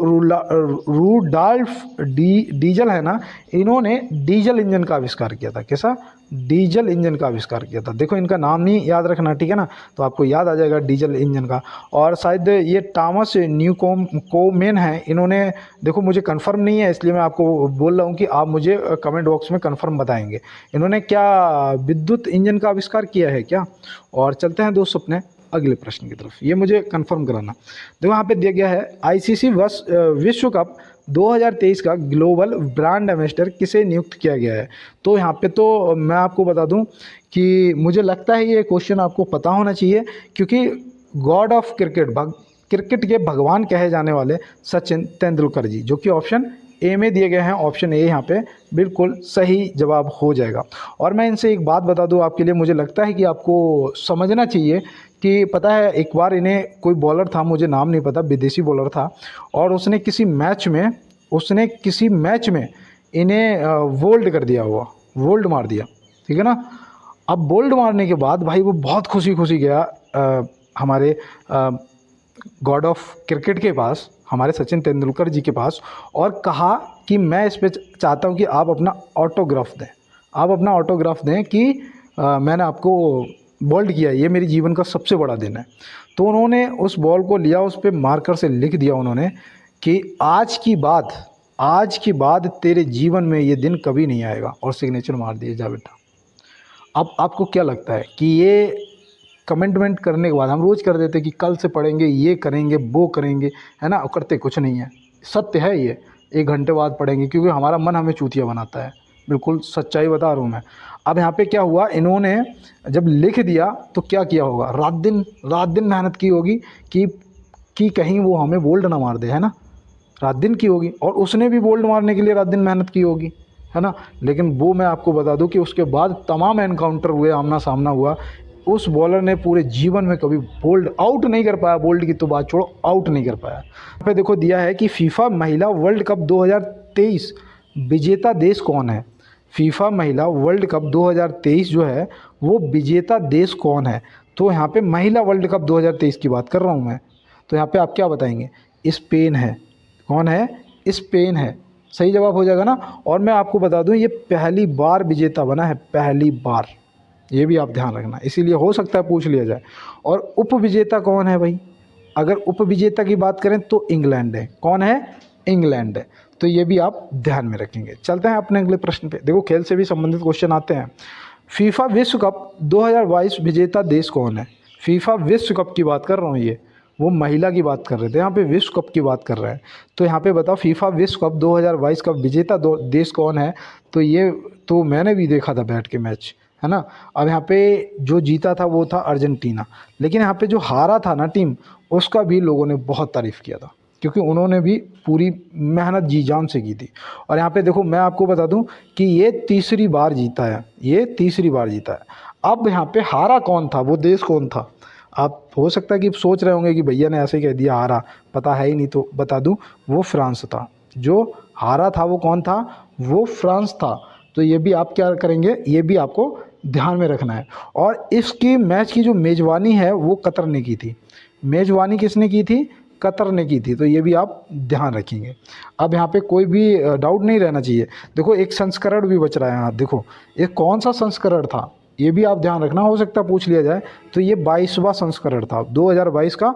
S1: रूडॉल्फ डीजल है ना, इन्होंने डीजल इंजन का आविष्कार किया था। कैसा? डीजल इंजन का आविष्कार किया था। देखो इनका नाम नहीं याद रखना, ठीक है ना, तो आपको याद आ जाएगा डीजल इंजन का। और शायद ये टॉमस न्यूकोमेन है, इन्होंने, देखो मुझे कंफर्म नहीं है इसलिए मैं आपको बोल रहा हूँ कि आप मुझे कमेंट बॉक्स में कंफर्म बताएंगे, इन्होंने क्या विद्युत इंजन का आविष्कार किया है क्या। और चलते हैं दोस्तों अपने अगले प्रश्न की तरफ, ये मुझे कंफर्म कराना। देखो यहाँ पे दिया गया है आईसीसी विश्व कप 2023 का ग्लोबल ब्रांड एम्बेसडर किसे नियुक्त किया गया है। तो यहाँ पे तो मैं आपको बता दूं कि मुझे लगता है ये क्वेश्चन आपको पता होना चाहिए, क्योंकि गॉड ऑफ क्रिकेट, क्रिकेट के भगवान कहे जाने वाले सचिन तेंदुलकर जी, जो कि ऑप्शन ए में दिए गए हैं। ऑप्शन ए यहाँ पे बिल्कुल सही जवाब हो जाएगा। और मैं इनसे एक बात बता दूं आपके लिए, मुझे लगता है कि आपको समझना चाहिए कि पता है एक बार इन्हें कोई बॉलर था, मुझे नाम नहीं पता, विदेशी बॉलर था, और उसने किसी मैच में इन्हें बोल्ड कर दिया, हुआ बोल्ड मार दिया, ठीक है ना। अब बोल्ड मारने के बाद भाई वो बहुत खुशी गया हमारे गॉड ऑफ क्रिकेट के पास, हमारे सचिन तेंदुलकर जी के पास, और कहा कि मैं इस पे चाहता हूँ कि आप अपना ऑटोग्राफ दें कि मैंने आपको बोल्ड किया, ये मेरे जीवन का सबसे बड़ा दिन है। तो उन्होंने उस बॉल को लिया, उस पर मार्कर से लिख दिया उन्होंने कि आज की बाद तेरे जीवन में ये दिन कभी नहीं आएगा, और सिग्नेचर मार दिए, जा बेटा। अब आपको क्या लगता है कि ये कमेंटमेंट करने के बाद हम रोज़ कर देते कि कल से पढ़ेंगे, ये करेंगे, वो करेंगे, है ना, करते कुछ नहीं है। सत्य है ये, 1 घंटे बाद पढ़ेंगे, क्योंकि हमारा मन हमें चूतिया बनाता है, बिल्कुल सच्चाई बता रहा हूँ मैं। अब यहाँ पे क्या हुआ, इन्होंने जब लिख दिया तो क्या किया होगा, रात दिन मेहनत की होगी कि कहीं वो हमें बोल्ड ना मार दे, है ना, रात दिन की होगी। और उसने भी बोल्ड मारने के लिए रात दिन मेहनत की होगी, है ना। लेकिन वो मैं आपको बता दूं कि उसके बाद तमाम एनकाउंटर हुए, आमना सामना हुआ, उस बॉलर ने पूरे जीवन में कभी बोल्ड आउट नहीं कर पाया, बोल्ड की तो बात छोड़ो, आउट नहीं कर पाया। यहाँ पे देखो दिया है कि फीफा महिला वर्ल्ड कप 2023 विजेता देश कौन है। फीफा महिला वर्ल्ड कप 2023 जो है वो विजेता देश कौन है। तो यहाँ पे महिला वर्ल्ड कप 2023 की बात कर रहा हूँ मैं। तो यहाँ पे आप क्या बताएंगे, स्पेन है। कौन है? स्पेन है, सही जवाब हो जाएगा ना। और मैं आपको बता दूं ये पहली बार विजेता बना है, पहली बार, ये भी आप ध्यान रखना, इसीलिए हो सकता है पूछ लिया जाए। और उप विजेता कौन है भाई, अगर उप विजेता की बात करें तो इंग्लैंड है। कौन है? इंग्लैंड है। तो ये भी आप ध्यान में रखेंगे। चलते हैं अपने अगले प्रश्न पे। देखो खेल से भी संबंधित क्वेश्चन आते हैं। फीफा विश्व कप 2022 विजेता देश कौन है। फीफा विश्व कप की बात कर रहा हूँ, ये वो महिला की बात कर रहे थे, यहाँ पे विश्व कप की बात कर रहे हैं। तो यहाँ पे बताओ फीफा विश्व कप 2022 का विजेता देश कौन है। तो ये तो मैंने भी देखा था बैठ के मैच, है ना। अब यहाँ पे जो जीता था वो था अर्जेंटीना, लेकिन यहाँ पे जो हारा था ना टीम, उसका भी लोगों ने बहुत तारीफ़ किया था, क्योंकि उन्होंने भी पूरी मेहनत जी जान से की थी। और यहाँ पे देखो मैं आपको बता दूं कि ये तीसरी बार जीता है, ये तीसरी बार जीता है। अब यहाँ पे हारा कौन था, वो देश कौन था। आप हो सकता है कि सोच रहे होंगे कि भैया ने ऐसे ही कह दिया हारा, पता है ही नहीं, तो बता दूं वो फ्रांस था। जो हारा था वो कौन था, वो फ्रांस था। तो ये भी आप क्या करेंगे, ये भी आपको ध्यान में रखना है। और इसकी मैच की जो मेज़बानी है वो कतर ने की थी। मेज़बानी किसने की थी? कतर ने की थी। तो ये भी आप ध्यान रखेंगे। अब यहाँ पे कोई भी डाउट नहीं रहना चाहिए। देखो एक संस्करण भी बच रहा है यहाँ, देखो ये कौन सा संस्करण था, ये भी आप ध्यान रखना, हो सकता है पूछ लिया जाए। तो ये 22वां संस्करण था 2022 का,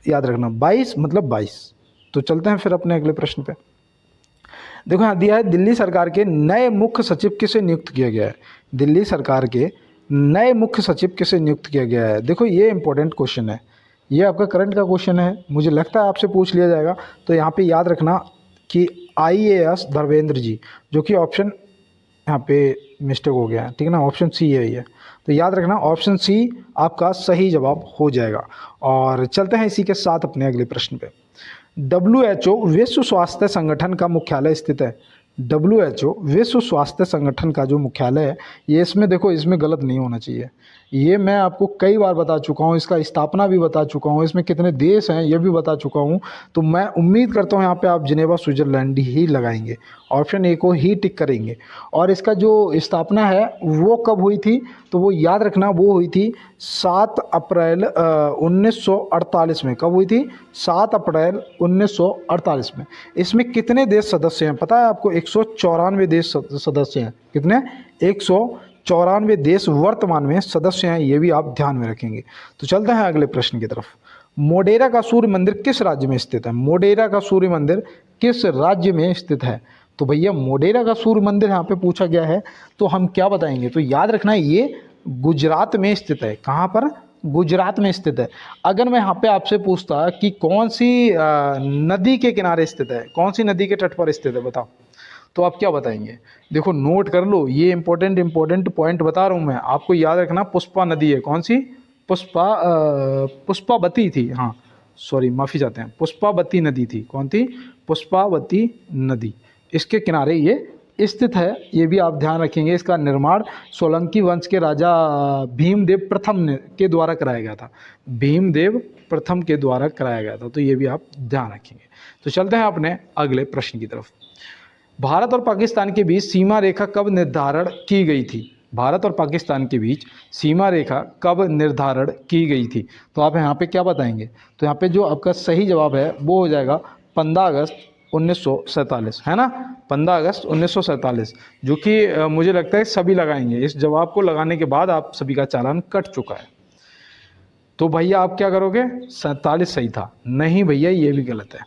S1: याद रखना 22 मतलब 22। तो चलते हैं फिर अपने अगले प्रश्न पे। देखो यहाँ दिया है दिल्ली सरकार के नए मुख्य सचिव किसे नियुक्त किया गया है। दिल्ली सरकार के नए मुख्य सचिव किसे नियुक्त किया गया है। देखो ये इंपॉर्टेंट क्वेश्चन है, ये आपका करंट का क्वेश्चन है, मुझे लगता है आपसे पूछ लिया जाएगा। तो यहाँ पे याद रखना कि IAS धर्मेंद्र जी, जो कि ऑप्शन यहाँ पे मिस्टेक हो गया है, ठीक है ना, ऑप्शन सी है ये। तो याद रखना ऑप्शन सी आपका सही जवाब हो जाएगा। और चलते हैं इसी के साथ अपने अगले प्रश्न पे। WHO विश्व स्वास्थ्य संगठन का मुख्यालय स्थित है। WHO विश्व स्वास्थ्य संगठन का जो मुख्यालय है, ये इसमें देखो, इसमें गलत नहीं होना चाहिए। ये मैं आपको कई बार बता चुका हूँ, इसका स्थापना भी बता चुका हूँ, इसमें कितने देश हैं ये भी बता चुका हूँ। तो मैं उम्मीद करता हूँ यहाँ पे आप जिनेवा स्विट्ज़रलैंड ही लगाएंगे, ऑप्शन ए को ही टिक करेंगे। और इसका जो स्थापना है वो कब हुई थी, तो वो याद रखना, वो हुई थी 7 अप्रैल 1948 में। कब हुई थी? 7 अप्रैल 1948 में। इसमें कितने देश सदस्य हैं पता है आपको? 194 देश सदस्य हैं। कितने? 194 देश वर्तमान में सदस्य हैं, ये भी आप ध्यान में रखेंगे। तो चलते हैं अगले प्रश्न की तरफ। मोढेरा का सूर्य मंदिर किस राज्य में स्थित है? मोढेरा का सूर्य मंदिर किस राज्य में स्थित है? तो भैया मोढेरा का सूर्य मंदिर यहाँ पे पूछा गया है, तो हम क्या बताएंगे? तो याद रखना है ये गुजरात में स्थित है। कहाँ पर? गुजरात में स्थित है। अगर मैं यहाँ पे आपसे पूछता कि कौन सी नदी के किनारे स्थित है, कौन सी नदी के तट पर स्थित है, बताओ, तो आप क्या बताएंगे? देखो नोट कर लो, ये इंपॉर्टेंट पॉइंट बता रहा हूँ मैं आपको, याद रखना। पुष्पा नदी है। कौन सी? पुष्पावती थी, हाँ सॉरी माफ़ी चाहते हैं, पुष्पावती नदी थी। कौन थी? पुष्पावती नदी, इसके किनारे ये स्थित है, ये भी आप ध्यान रखेंगे। इसका निर्माण सोलंकी वंश के राजा भीमदेव प्रथम के द्वारा कराया गया था। भीमदेव प्रथम के द्वारा कराया गया था, तो ये भी आप ध्यान रखेंगे। तो चलते हैं अपने अगले प्रश्न की तरफ। भारत और पाकिस्तान के बीच सीमा रेखा कब निर्धारण की गई थी? भारत और पाकिस्तान के बीच सीमा रेखा कब निर्धारण की गई थी? तो आप यहाँ पे क्या बताएंगे? तो यहाँ पे जो आपका सही जवाब है वो हो जाएगा 15 अगस्त 1947, है ना? 15 अगस्त 1947, जो कि मुझे लगता है सभी लगाएंगे। इस जवाब को लगाने के बाद आप सभी का चालान कट चुका है। तो भैया आप क्या करोगे? 47 सही था। नहीं भैया, ये भी गलत है।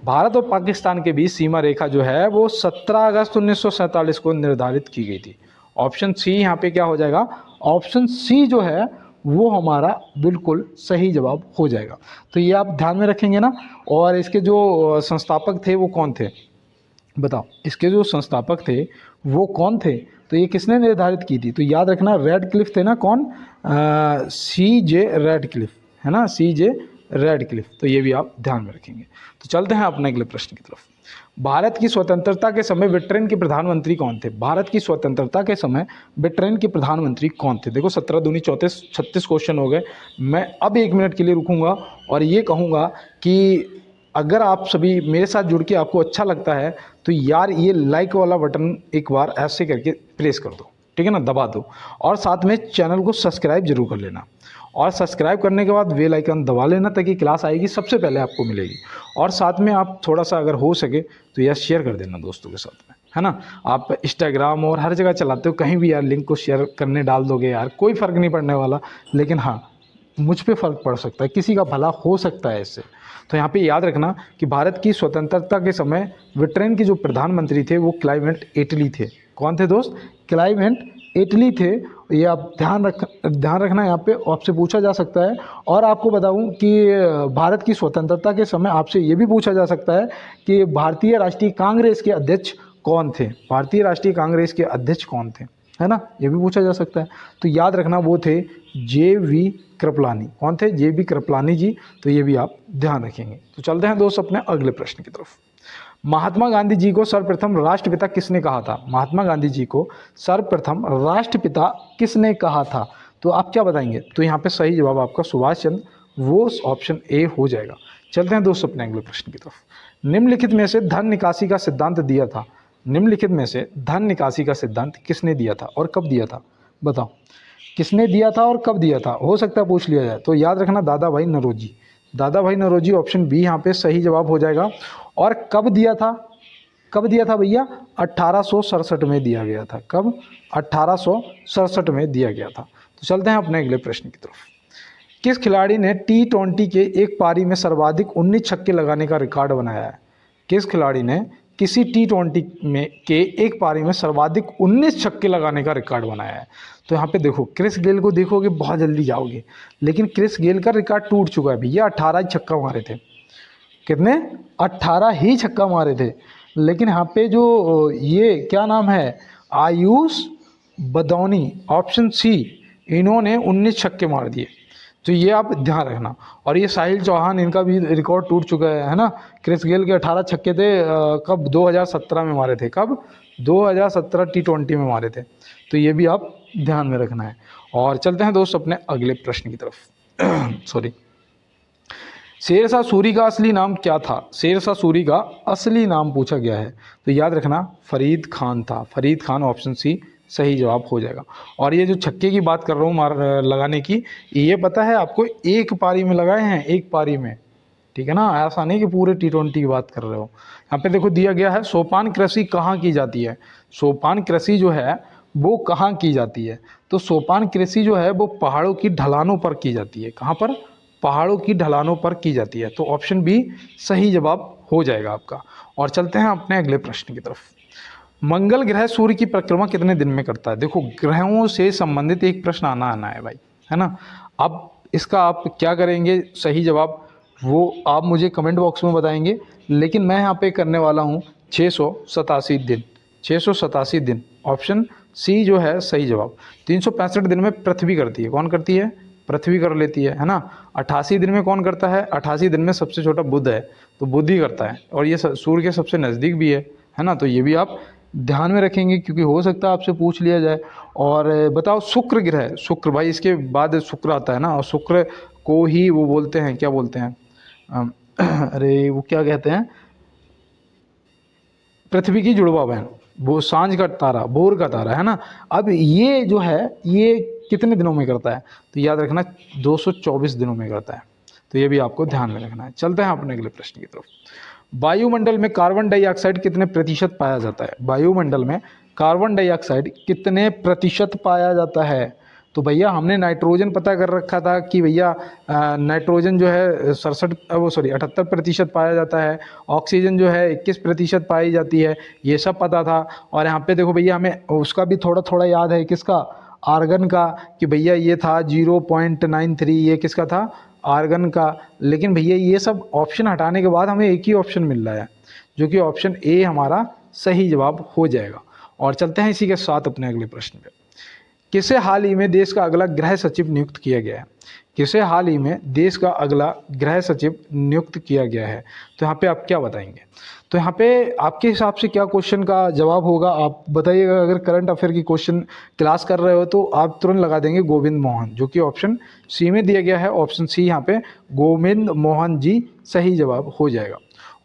S1: भारत और पाकिस्तान के बीच सीमा रेखा जो है वो 17 अगस्त 1947 को निर्धारित की गई थी। ऑप्शन सी यहाँ पे क्या हो जाएगा? ऑप्शन सी जो है वो हमारा बिल्कुल सही जवाब हो जाएगा। तो ये आप ध्यान में रखेंगे ना। और इसके जो संस्थापक थे वो कौन थे, बताओ? इसके जो संस्थापक थे वो कौन थे? तो ये किसने निर्धारित की थी? तो याद रखना, रेडक्लिफ थे ना। कौन? CJ रेडक्लिफ, है ना? CJ Radcliffe. तो ये भी आप ध्यान में रखेंगे। तो चलते हैं अपने अगले प्रश्न की तरफ। भारत की स्वतंत्रता के समय ब्रिटेन के प्रधानमंत्री कौन थे? भारत की स्वतंत्रता के समय ब्रिटेन के प्रधानमंत्री कौन थे? देखो 17 दूनी 34, 36 क्वेश्चन हो गए। मैं अब 1 मिनट के लिए रुकूंगा और ये कहूँगा कि अगर आप सभी मेरे साथ जुड़ के आपको अच्छा लगता है तो यार ये लाइक वाला बटन एक बार ऐसे करके प्रेस कर दो, ठीक है ना, दबा दो। और साथ में चैनल को सब्सक्राइब जरूर कर लेना। और सब्सक्राइब करने के बाद बेल आइकन दबा लेना ताकि क्लास आएगी सबसे पहले आपको मिलेगी। और साथ में आप थोड़ा सा अगर हो सके तो यार शेयर कर देना दोस्तों के साथ में, है ना? आप इंस्टाग्राम और हर जगह चलाते हो, कहीं भी यार लिंक को शेयर करने डाल दोगे यार, कोई फ़र्क नहीं पड़ने वाला। लेकिन हाँ, मुझ पे फ़र्क पड़ सकता है, किसी का भला हो सकता है इससे। तो यहाँ पे याद रखना कि भारत की स्वतंत्रता के समय ब्रिटेन के जो प्रधानमंत्री थे वो क्लाइमेट एटली थे। कौन थे दोस्त? क्लाइमेट एटली थे। ये आप ध्यान रखना, यहाँ पे आपसे पूछा जा सकता है। और आपको बताऊं कि भारत की स्वतंत्रता के समय आपसे ये भी पूछा जा सकता है कि भारतीय राष्ट्रीय कांग्रेस के अध्यक्ष कौन थे? भारतीय राष्ट्रीय कांग्रेस के अध्यक्ष कौन थे, है ना? ये भी पूछा जा सकता है। तो याद रखना वो थे JV कृपलानी। कौन थे? JV कृपलानी जी। तो ये भी आप ध्यान रखेंगे। तो चलते हैं दोस्त अपने अगले प्रश्न की तरफ। महात्मा गांधी जी को सर्वप्रथम राष्ट्रपिता किसने कहा था? महात्मा गांधी जी को सर्वप्रथम राष्ट्रपिता किसने कहा था? तो आप क्या बताएंगे? तो यहाँ पे सही जवाब आपका सुभाष चंद्र, वो ऑप्शन ए हो जाएगा। चलते हैं दोस्तों अपने अगले प्रश्न की तरफ। निम्नलिखित में से धन निकासी का सिद्धांत दिया था, निम्नलिखित में से धन निकासी का सिद्धांत किसने दिया था और कब दिया था? बताओ किसने दिया था और कब दिया था? हो सकता है पूछ लिया जाए। तो याद रखना दादा भाई नौरोजी। दादा भाई नौरोजी, ऑप्शन बी यहाँ पे सही जवाब हो जाएगा। और कब दिया था? कब दिया था भैया? 1867 में दिया गया था। कब? 1867 में दिया गया था। तो चलते हैं अपने अगले प्रश्न की तरफ। किस खिलाड़ी ने T20 के एक पारी में सर्वाधिक 19 छक्के लगाने का रिकॉर्ड बनाया है? किस खिलाड़ी ने किसी T20 में के एक पारी में सर्वाधिक 19 छक्के लगाने का रिकॉर्ड बनाया है? तो यहाँ पे देखो, क्रिस गेल को देखोगे बहुत जल्दी जाओगे, लेकिन क्रिस गेल का रिकॉर्ड टूट चुका है भैया। 18 ही छक्का मारे थे। कितने? 18 ही छक्का मारे थे। लेकिन यहाँ पे जो ये क्या नाम है, आयुष बदौनी, ऑप्शन सी, इन्होंने 19 छक्के मार दिए। तो ये आप ध्यान रखना। और ये साहिल चौहान, इनका भी रिकॉर्ड टूट चुका है ना? क्रिस गेल के 18 छक्के थे, कब? 2017 में मारे थे। कब? 2017 T20 में मारे थे। तो ये भी आप ध्यान में रखना है। और चलते हैं दोस्त अपने अगले प्रश्न की तरफ। सॉरी, शेरशाह सूरी का असली नाम क्या था? शेरशाह सूरी का असली नाम पूछा गया है, तो याद रखना फरीद खान था। फरीद खान, ऑप्शन सी सही जवाब हो जाएगा। और ये जो छक्के की बात कर रहा हूँ मार लगाने की, ये पता है आपको एक पारी में लगाए हैं, एक पारी में, ठीक है ना, ऐसा नहीं कि पूरे T20 की बात कर रहे हो। यहाँ पे देखो दिया गया है सोपान कृषि कहाँ की जाती है। सोपान कृषि जो है वो कहाँ की जाती है? तो सोपान कृषि जो है वो पहाड़ों की ढलानों पर की जाती है। कहाँ पर? पहाड़ों की ढलानों पर की जाती है। तो ऑप्शन बी सही जवाब हो जाएगा आपका। और चलते हैं अपने अगले प्रश्न की तरफ। मंगल ग्रह सूर्य की परिक्रमा कितने दिन में करता है? देखो ग्रहों से संबंधित एक प्रश्न आना है भाई, है ना। अब इसका आप क्या करेंगे, सही जवाब वो आप मुझे कमेंट बॉक्स में बताएंगे, लेकिन मैं यहाँ पे करने वाला हूँ 687 दिन। 687 दिन, ऑप्शन सी जो है सही जवाब। 365 दिन में पृथ्वी करती है। कौन करती है? पृथ्वी कर लेती है ना। 88 दिन में कौन करता है? 88 दिन में सबसे छोटा बुध है, तो बुध ही करता है, और ये सूर्य के सबसे नज़दीक भी है ना। तो ये भी आप ध्यान में रखेंगे, क्योंकि हो सकता है आपसे पूछ लिया जाए। और बताओ शुक्र ग्रह, शुक्र भाई इसके बाद शुक्र आता है ना, और शुक्र को ही वो बोलते हैं, क्या बोलते हैं, अरे वो क्या कहते हैं, पृथ्वी की जुड़वा बहन, वो सांझ का तारा, भोर का तारा, है ना। अब ये जो है ये कितने दिनों में करता है? तो याद रखना 224 दिनों में करता है। तो ये भी आपको ध्यान में रखना है। चलते हैं अपने अगले प्रश्न की तरफ। वायुमंडल में कार्बन डाइऑक्साइड कितने प्रतिशत पाया जाता है? वायुमंडल में कार्बन डाइऑक्साइड कितने प्रतिशत पाया जाता है? तो भैया हमने नाइट्रोजन पता कर रखा था कि भैया नाइट्रोजन जो है 78% पाया जाता है, ऑक्सीजन जो है 21% पाई जाती है, ये सब पता था। और यहाँ पे देखो भैया हमें उसका भी थोड़ा थोड़ा याद है, किसका? आर्गन का, कि भैया ये था 0.93, ये किसका था? आर्गन का। लेकिन भैया ये सब ऑप्शन हटाने के बाद हमें एक ही ऑप्शन मिल रहा है, जो कि ऑप्शन ए हमारा सही जवाब हो जाएगा। और चलते हैं इसी के साथ अपने अगले प्रश्न पे। किसे हाल ही में देश का अगला गृह सचिव नियुक्त किया गया है? किसे हाल ही में देश का अगला गृह सचिव नियुक्त किया गया है? तो यहाँ पे आप क्या बताएंगे? तो यहाँ पे आपके हिसाब से क्या क्वेश्चन का जवाब होगा, आप बताइएगा। अगर करंट अफेयर की क्वेश्चन क्लास कर रहे हो तो आप तुरंत लगा देंगे गोविंद मोहन, जो कि ऑप्शन सी में दिया गया है। ऑप्शन सी यहाँ पे गोविंद मोहन जी सही जवाब हो जाएगा।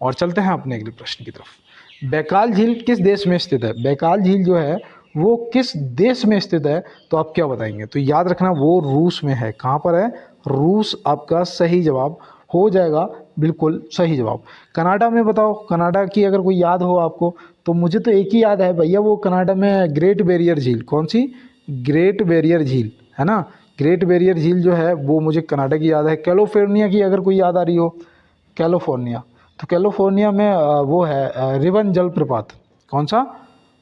S1: और चलते हैं अपने अगले प्रश्न की तरफ। बैकाल झील किस देश में स्थित है? बैकाल झील जो है वो किस देश में स्थित है? तो आप क्या बताएंगे? तो याद रखना वो रूस में है। कहाँ पर है? रूस आपका सही जवाब हो जाएगा, बिल्कुल सही जवाब। कनाडा में बताओ, कनाडा की अगर कोई याद हो आपको, तो मुझे तो एक ही याद है भैया, वो कनाडा में ग्रेट बैरियर झील। कौन सी? ग्रेट बैरियर झील, है ना। ग्रेट बैरियर झील जो है वो मुझे कनाडा की याद है। कैलिफोर्निया की अगर कोई याद आ रही हो, कैलिफोर्निया, तो कैलिफोर्निया में वो है रिवन जलप्रपात। कौन सा?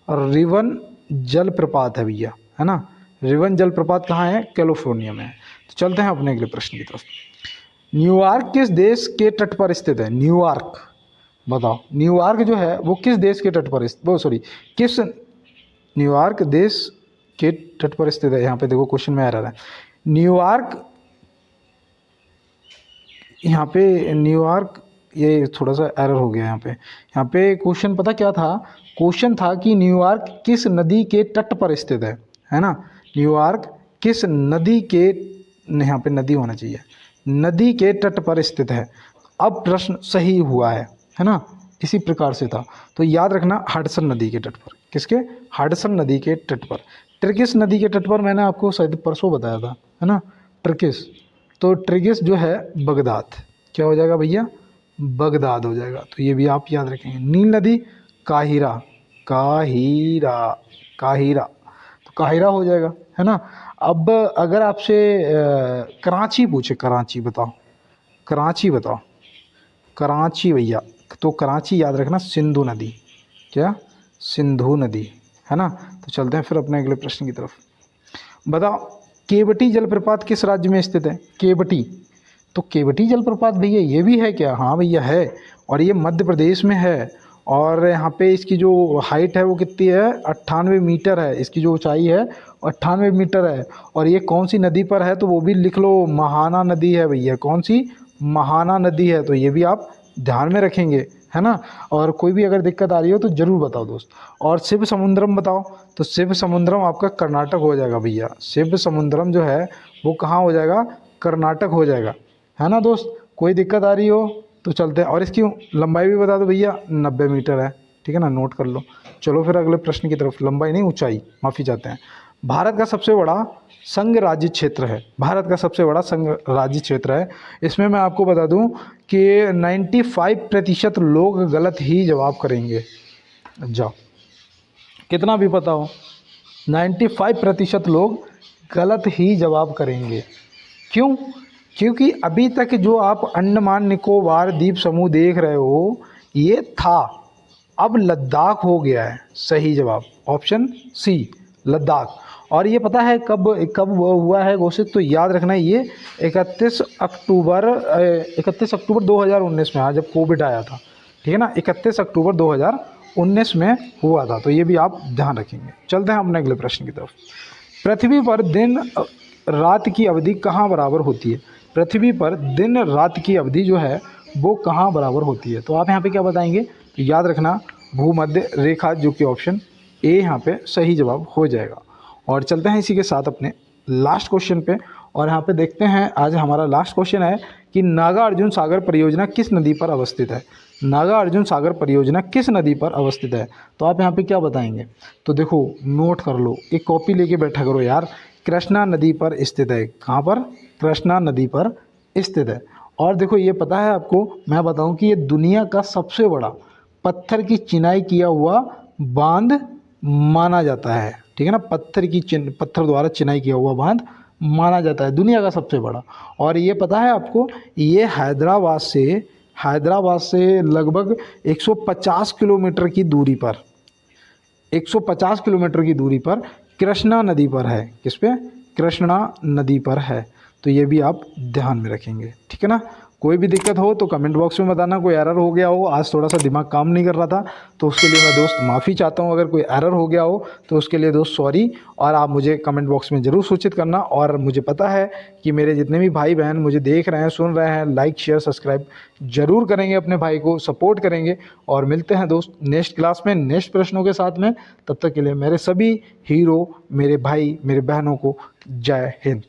S1: रिवन जलप्रपात है भैया, है ना। रिवन जलप्रपात कहाँ है? कैलिफोर्निया में है। तो चलते हैं अपने अगले प्रश्न की तरफ। न्यूयॉर्क किस देश के तट पर स्थित है? न्यूयॉर्क, बताओ न्यूयॉर्क जो है वो किस देश के तट पर किस न्यूयॉर्क देश के तट पर स्थित है? यहाँ पे देखो क्वेश्चन में आ रहा है न्यूयॉर्क, यहाँ पे न्यूयॉर्क, ये थोड़ा सा एरर हो गया यहाँ पे क्वेश्चन पता क्या था? क्वेश्चन था कि न्यूयॉर्क किस नदी के तट पर स्थित है ना। न्यूयॉर्क किस नदी के, यहाँ पे नदी होना चाहिए, नदी के तट पर स्थित है। अब प्रश्न सही हुआ है ना, इसी प्रकार से था। तो याद रखना हडसन नदी के तट पर। किसके? हडसन नदी के तट पर। ट्रिगिस नदी के तट पर मैंने आपको शायद परसों बताया था, है ना, ट्रिगिस। तो ट्रिगिस जो है बगदाद, क्या हो जाएगा भैया? बगदाद हो जाएगा। तो ये भी आप याद रखेंगे। नील नदी काहिरा, काहिरा, काहिरा, तो काहिरा हो जाएगा, है ना। अब अगर आपसे कराची पूछे, कराची बताओ, कराची बताओ, कराची भैया, तो कराची याद रखना सिंधु नदी, क्या? सिंधु नदी, है ना। तो चलते हैं फिर अपने अगले प्रश्न की तरफ। बताओ केवटी जलप्रपात किस राज्य में स्थित है? केवटी, तो केवटी जलप्रपात भैया ये भी है क्या? हाँ भैया है, और ये मध्य प्रदेश में है। और यहाँ पे इसकी जो हाइट है वो कितनी है? 98 मीटर है। इसकी जो ऊंचाई है 98 मीटर है। और ये कौन सी नदी पर है? तो वो भी लिख लो, महाना नदी है भैया। कौन सी? महाना नदी है। तो ये भी आप ध्यान में रखेंगे, है ना। और कोई भी अगर दिक्कत आ रही हो तो ज़रूर बताओ दोस्त। और शिव समुद्रम बताओ, तो शिव समुद्रम आपका कर्नाटक हो जाएगा भैया। शिव समुद्रम जो है वो कहाँ हो जाएगा, कर्नाटक हो जाएगा, है ना दोस्त। कोई दिक्कत आ रही हो तो चलते हैं। और इसकी लंबाई भी बता दो भैया, 90 मीटर है, ठीक है ना, नोट कर लो। चलो फिर अगले प्रश्न की तरफ। लंबाई नहीं, ऊंचाई, माफ़ी चाहते हैं। भारत का सबसे बड़ा संघ राज्य क्षेत्र है, भारत का सबसे बड़ा संघ राज्य क्षेत्र है। इसमें मैं आपको बता दूं कि 95% लोग गलत ही जवाब करेंगे। जाओ, कितना भी पता हो, 95% लोग गलत ही जवाब करेंगे। क्यों? क्योंकि अभी तक जो आप अंडमान निकोबार द्वीप समूह देख रहे हो ये था, अब लद्दाख हो गया है सही जवाब, ऑप्शन सी लद्दाख। और ये पता है कब कब वो हुआ है घोषित, तो याद रखना ये 31 अक्टूबर 2019 में, जब कोविड आया था, ठीक है ना, 31 अक्टूबर 2019 में हुआ था। तो ये भी आप ध्यान रखेंगे। चलते हैं अपने अगले प्रश्न की तरफ। पृथ्वी पर दिन रात की अवधि कहाँ बराबर होती है? पृथ्वी पर दिन रात की अवधि जो है वो कहाँ बराबर होती है? तो आप यहाँ पे क्या बताएंगे, तो याद रखना भूमध्य रेखा, जो कि ऑप्शन ए यहाँ पे सही जवाब हो जाएगा। और चलते हैं इसी के साथ अपने लास्ट क्वेश्चन पे। और यहाँ पे देखते हैं, आज हमारा लास्ट क्वेश्चन है कि नागार्जुन सागर परियोजना किस नदी पर अवस्थित है? नागार्जुन सागर परियोजना किस नदी पर अवस्थित है? तो आप यहाँ पे क्या बताएंगे? तो देखो, नोट कर लो, एक कॉपी लेके बैठा करो यार। कृष्णा नदी पर स्थित है। कहाँ पर? कृष्णा नदी पर स्थित है। और देखो, ये पता है आपको, मैं बताऊं कि ये दुनिया का सबसे बड़ा पत्थर की चिनाई किया हुआ बांध माना जाता है, ठीक है ना। पत्थर द्वारा चिनाई किया हुआ बांध माना जाता है, दुनिया का सबसे बड़ा। और ये पता है आपको, ये हैदराबाद से लगभग 150 किलोमीटर की दूरी पर, 150 किलोमीटर की दूरी पर कृष्णा नदी पर है। किस पे? कृष्णा नदी पर है। तो ये भी आप ध्यान में रखेंगे, ठीक है ना। कोई भी दिक्कत हो तो कमेंट बॉक्स में बताना। कोई एरर हो गया हो, आज थोड़ा सा दिमाग काम नहीं कर रहा था, तो उसके लिए मैं दोस्त माफ़ी चाहता हूँ। अगर कोई एरर हो गया हो तो उसके लिए दोस्त सॉरी। और आप मुझे कमेंट बॉक्स में ज़रूर सूचित करना। और मुझे पता है कि मेरे जितने भी भाई बहन मुझे देख रहे हैं, सुन रहे हैं, लाइक शेयर सब्सक्राइब ज़रूर करेंगे, अपने भाई को सपोर्ट करेंगे। और मिलते हैं दोस्त नेक्स्ट क्लास में नेक्स्ट प्रश्नों के साथ में। तब तक के लिए मेरे सभी हीरो, मेरे भाई, मेरे बहनों को जय हिंद।